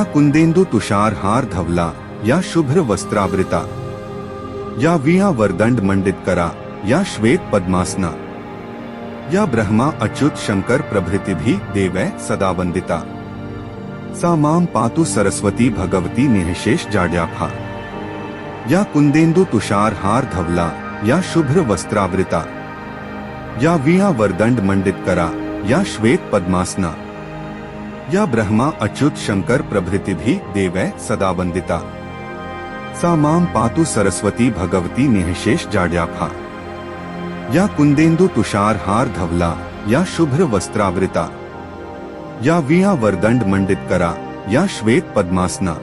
या कुंदेंदु तुषार हार धवला या शुभ्र वस्त्रावृता या वीणा वरदंड मंडित करा या श्वेत पद्मासना या ब्रह्मा अच्युत शंकर प्रभृतिभिः देवै सदा वंदिता सा मां पातु सरस्वती भगवती निःशेष जाड्याफा या कुंदेंदु तुषार हार धवला या शुभ्र वस्त्रावृता या वीणा वरदंड मंडित करा या श्वेत पद्मासना या ब्रह्मा अच्युत शंकर प्रभृतिभिः देवै सदा वंदिता सा मां पातु सरस्वती भगवती निःशेष जाड्याफा या कुंदेंदु तुषार हार धवला या शुभ्र वस्त्रावृता या वीणा वरदंड मंडित करा या श्वेत पद्मासना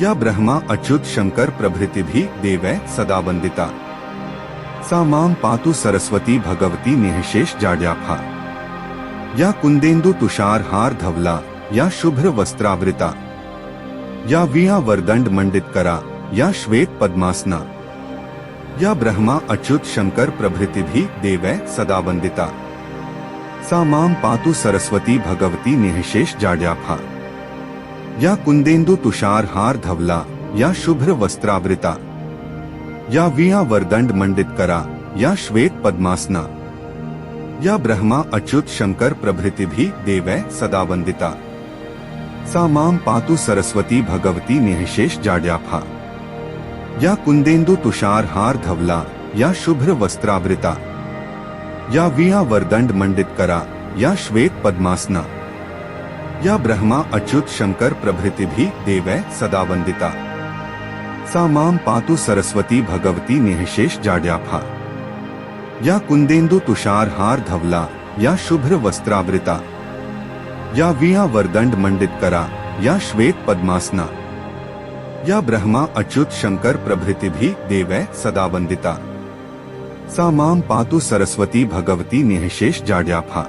या ब्रह्मा अच्युत शंकर प्रभृतिभिः देवै सदा वंदिता सा मां पातु सरस्वती भगवती निःशेष जाड्याफा या कुंदेंदु तुषार हार धवला या शुभ्र वस्त्रावृता या वीणा वरदंड मंडित करा या श्वेत पद्मासना या ब्रह्मा अच्युत शंकर प्रभृतिभिः देवै सदा वंदिता सा मां पातु सरस्वती भगवती निःशेष जाड्याफा या कुंदेंदु तुषार हार धवला या शुभ्र वस्त्रावृता या वीणा वरदंड मंडित करा या श्वेत पद्मासना या ब्रह्मा अच्युत शंकर प्रभृतिभिः देवै सदा वंदिता सा मां पातु सरस्वती भगवती निःशेष जाड्याफा या कुंदेंदु तुषार हार धवला या शुभ्र वस्त्रावृता या वीणा वरदंड मंडित करा या श्वेत पद्मासना या ब्रह्मा अच्युत शंकर प्रभृतिभिः देवै सदा वंदिता सा मां पातु सरस्वती भगवती निःशेष जाड्याफा या कुंदेंदु तुषार हार धवला या शुभ्र वस्त्रावृता या वीणा वरदंड मंडित करा या श्वेत पद्मासना या ब्रह्मा अच्युत शंकर प्रभृतिभिः देवै सदा वंदिता सा मां पातु सरस्वती भगवती निःशेष जाड्याफा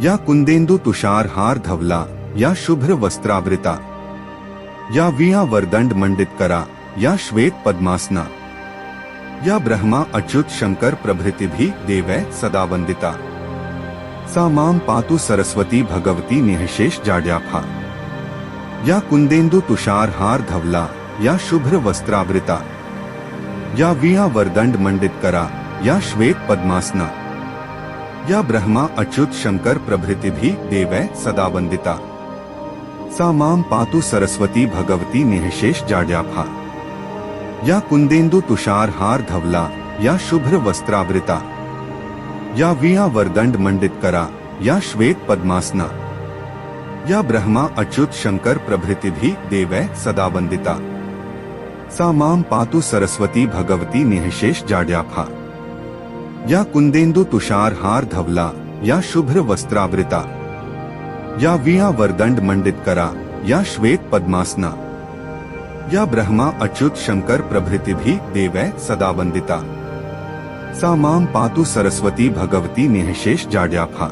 या कुंदेंदु तुषार हार धवला या शुभ्र वस्त्रावृता या वीणा वरदंड मंडित करा या श्वेत पद्मासना या ब्रह्मा अच्युत शंकर प्रभृतिभिः देवै सदा वंदिता सा मां पातु सरस्वती भगवती निःशेष जाड्याफा या कुंदेंदु तुषार हार धवला या शुभ्र वस्त्रावृता या वीणा वरदंड मंडित करा या श्वेत पद्मासना या ब्रह्मा अच्युत शंकर प्रभृतिभिः देवै सदा वंदिता सा मां पातु सरस्वती भगवती निःशेष जाड्याफा या कुंदेंदु तुषार हार धवला या शुभ्र वस्त्रावृता या वीणा वरदंड मंडित करा या श्वेत पद्मासना या ब्रह्मा अच्युत शंकर प्रभृतिभिः देवै सदा वंदिता सा मां पातु सरस्वती भगवती निःशेष जाड्याफा या कुंदेंदु तुषार हार धवला या शुभ्र वस्त्रावृता या वीणा वरदंड मंडित करा या श्वेत पद्मासना या ब्रह्मा अच्युत शंकर प्रभृतिभिः देवै सदा वंदिता सा मां पातु सरस्वती भगवती निःशेष जाड्याफा।